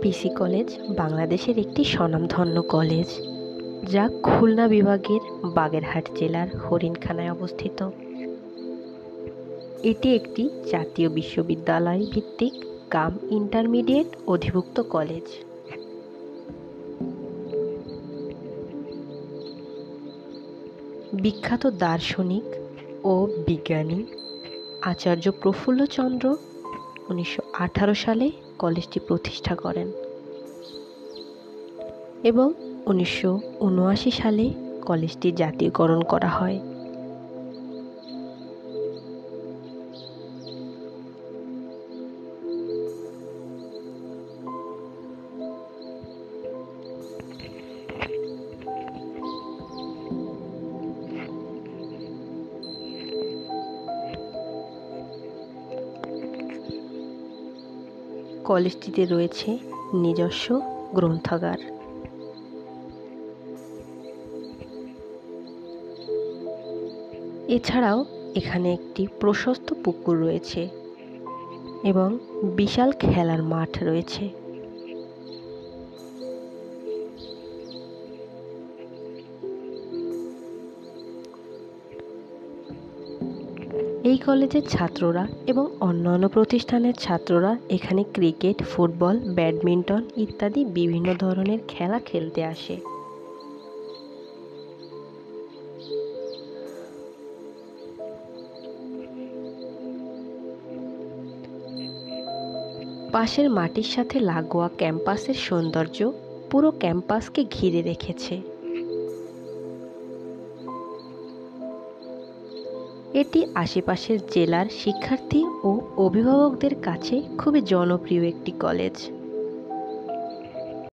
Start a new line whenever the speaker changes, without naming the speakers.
পিসি college বাংলাদেশের একটি স্বনামধন্য কলেজ, যা খুলনা বিভাগের বাগেরহাট জেলার হরিণখানায় অবস্থিত। এটি একটি জাতীয় বিশ্ববিদ্যালয় ভিত্তিক কাম ইন্টারমিডিয়েট অধিভুক্ত কলেজ। বিখ্যাত দার্শনিক ও বিজ্ঞানী আচার্য প্রফুল্লচন্দ্র 1918 সালে কলেজটি প্রতিষ্ঠা করেন এবং 1979 সালে কলেজটি জাতীয়করণ করা হয়। কলেজটিতে রয়েছে নিজস্ব গ্রন্থাগার। এছাড়াও এখানে একটি প্রশস্ত পুকুর রয়েছে এবং বিশাল খেলার মাঠ রয়েছে। এই কলেজের ছাত্ররা এবং অন্যান্য প্রতিষ্ঠানের ছাত্ররা এখানে ক্রিকেট, ফুটবল, ব্যাডমিন্টন ইত্যাদি বিভিন্ন ধরনের খেলা খেলতে আসে। পাশের মাটির সাথে লাগোয়া ক্যাম্পাসের সৌন্দর্য পুরো ক্যাম্পাসকে ঘিরে রেখেছে। এটি আশেপাশের জেলার শিক্ষার্থী ও অভিভাবকদের কাছে খুবই জনপ্রিয় একটি কলেজ।